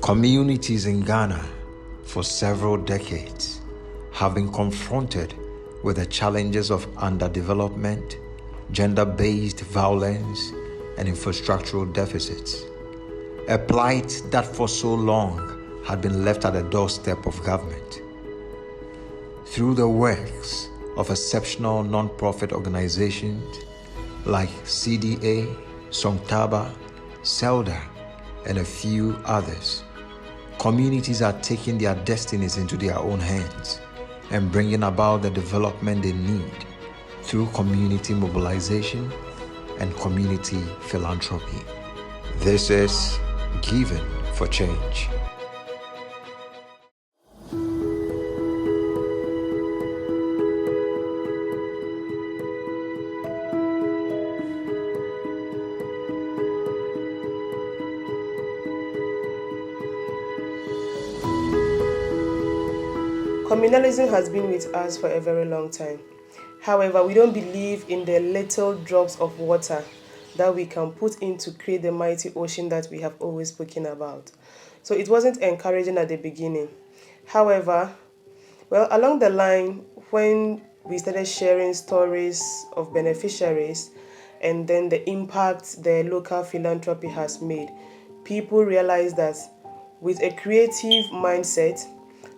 Communities in Ghana for several decades have been confronted with the challenges of underdevelopment, gender-based violence, and infrastructural deficits. A plight that for so long had been left at the doorstep of government. Through the works of exceptional non-profit organizations like CDA, Songtaba, CELDA, and a few others, communities are taking their destinies into their own hands and bringing about the development they need through community mobilization and community philanthropy. This is Given for Change. Communalism has been with us for a very long time. However, we don't believe in the little drops of water that we can put in to create the mighty ocean that we have always spoken about. So it wasn't encouraging at the beginning. However, along the line, when we started sharing stories of beneficiaries and then the impact the local philanthropy has made, people realized that with a creative mindset,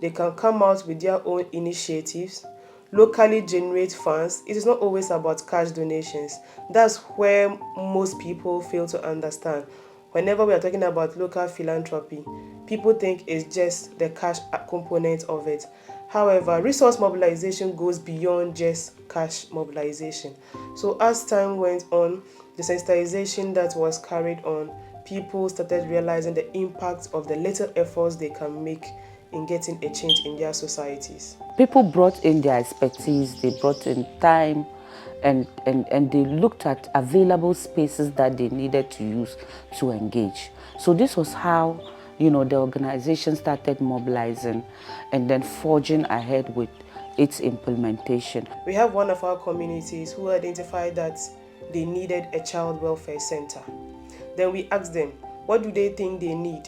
they can come out with their own initiatives, locally generate funds. It is not always about cash donations. That's where most people fail to understand. Whenever we are talking about local philanthropy, people think it's just the cash component of it. However, resource mobilization goes beyond just cash mobilization. So as time went on, the sensitization that was carried on, people started realizing the impact of the little efforts they can make in getting a change in their societies. People brought in their expertise, they brought in time, and they looked at available spaces that they needed to use to engage. So this was how, the organization started mobilizing and then forging ahead with its implementation. We have one of our communities who identified that they needed a child welfare center. Then we asked them, what do they think they need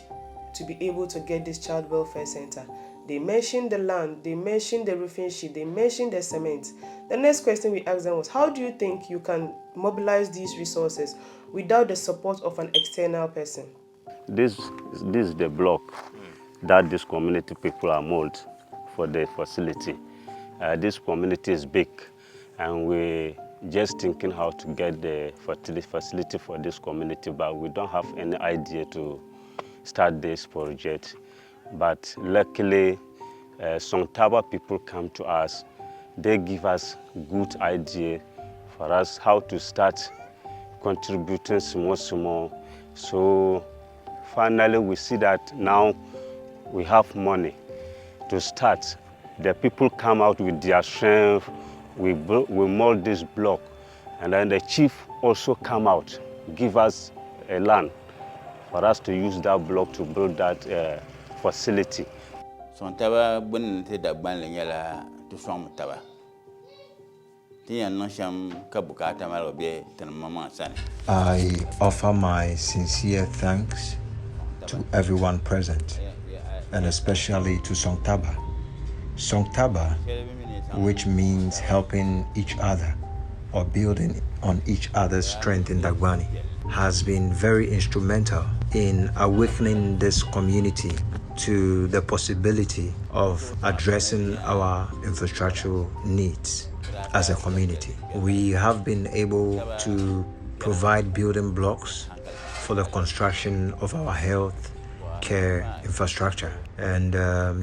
to be able to get this child welfare center? They mentioned the land, they mentioned the roofing sheet, they mentioned the cement. The next question we asked them was, how do you think you can mobilize these resources without the support of an external person? This is the block that this community people are molded for the facility. This community is big, and we're just thinking how to get the facility for this community, but we don't have any idea to start this project. But luckily, Songtaba people come to us. They give us good idea for us how to start contributing small. So finally, we see that now we have money to start. The people come out with their strength. We mold this block, and then the chief also come out, give us a land for us to use that block to build that facility. Songtaba bunte da ban lenyala to som taba. I offer my sincere thanks to everyone present, and especially to Songtaba. Songtaba, which means helping each other or building on each other's strength in Dagbani, has been very instrumental in awakening this community to the possibility of addressing our infrastructural needs as a community. We have been able to provide building blocks for the construction of our health care infrastructure, and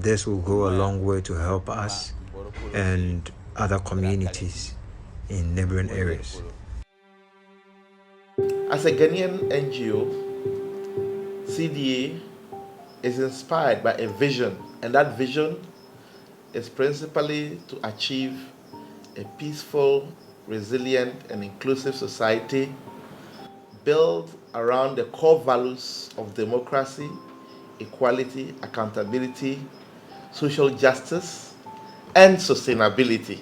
this will go a long way to help us and other communities in neighboring areas. As a Ghanaian NGO, CDA is inspired by a vision, and that vision is principally to achieve a peaceful, resilient, and inclusive society built around the core values of democracy, equality, accountability, social justice, and sustainability.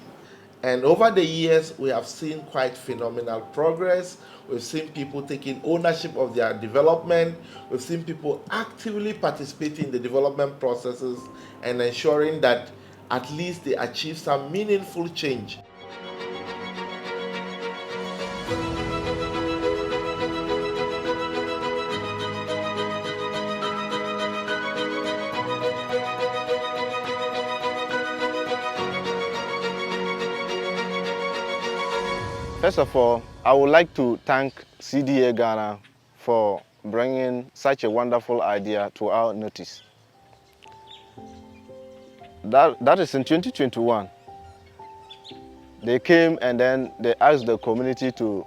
And over the years, we have seen quite phenomenal progress. We've seen people taking ownership of their development. We've seen people actively participating in the development processes and ensuring that at least they achieve some meaningful change. First of all, I would like to thank CDA Ghana for bringing such a wonderful idea to our notice. That is in 2021. They came and then they asked the community to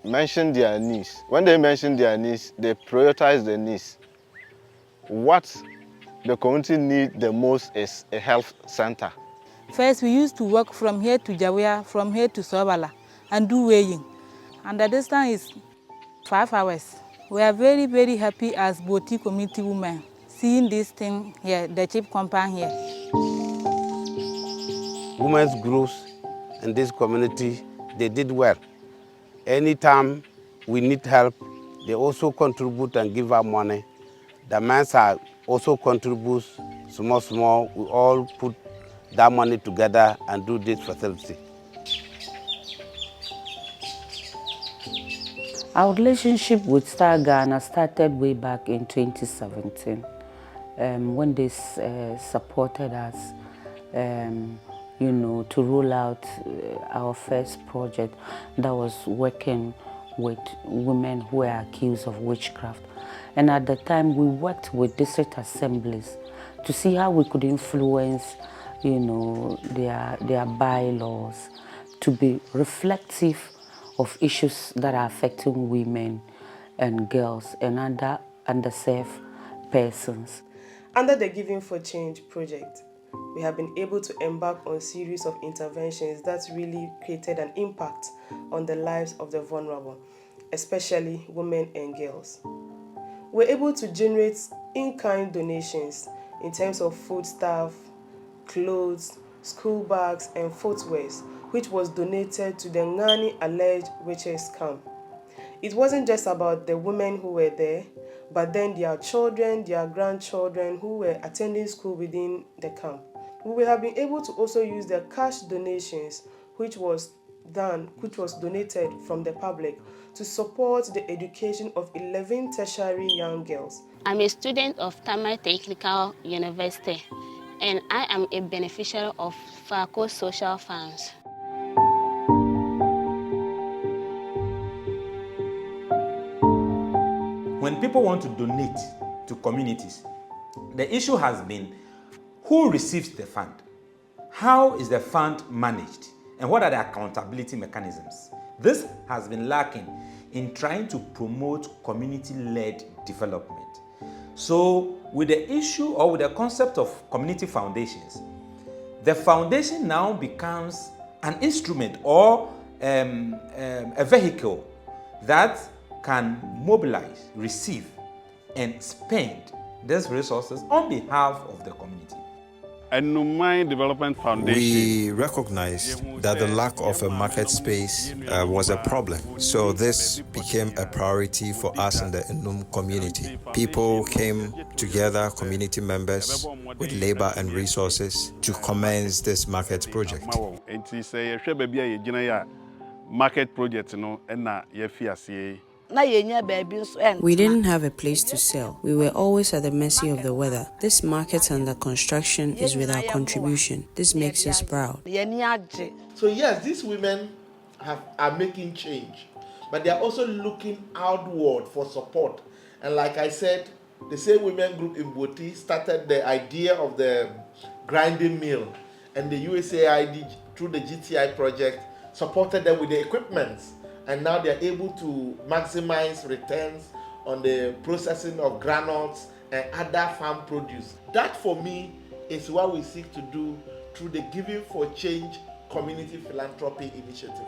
mention their needs. When they mentioned their needs, they prioritized the needs. What the community needs the most is a health center. First, we used to walk from here to Jawea, from here to Sobala, and do weighing. And the distance is 5 hours. We are very, very happy as Boti community women seeing this thing here, the cheap compound here. Women's groups in this community, they did well. Anytime we need help, they also contribute and give our money. The men also contribute small. We all put that money together and do this facility. Our relationship with Star Ghana started way back in 2017 when they supported us, to roll out our first project that was working with women who were accused of witchcraft. And at the time, we worked with district assemblies to see how we could influence, their bylaws to be reflective of issues that are affecting women and girls and other underserved persons. Under the Giving for Change project, we have been able to embark on a series of interventions that really created an impact on the lives of the vulnerable, especially women and girls. We're able to generate in-kind donations in terms of foodstuff, clothes, school bags, and footwears, which was donated to the Ngani alleged witches camp. It wasn't just about the women who were there, but then their children, their grandchildren who were attending school within the camp. We will have been able to also use the cash donations which was donated from the public to support the education of 11 tertiary young girls. I'm a student of Tamil Technical University and I am a beneficiary of FACO social funds. When people want to donate to communities, the issue has been who receives the fund, how is the fund managed, and what are the accountability mechanisms. This has been lacking in trying to promote community-led development. So with the issue or with the concept of community foundations, the foundation now becomes an instrument or a vehicle that can mobilize, receive, and spend these resources on behalf of the community. And Numai Development Foundation. We recognized that the lack of a market space was a problem. So this became a priority for us in the Enum community. People came together, community members, with labor and resources to commence this market project. Market project, We didn't have a place to sell. We were always at the mercy of the weather. This market under construction is with our contribution. This makes us proud. So yes, these women are making change, but they are also looking outward for support. And like I said, the same women group in Boti started the idea of the grinding mill, and the USAID through the GTI project supported them with the equipment. And now they are able to maximize returns on the processing of granules and other farm produce. That for me is what we seek to do through the Giving for Change Community Philanthropy Initiative.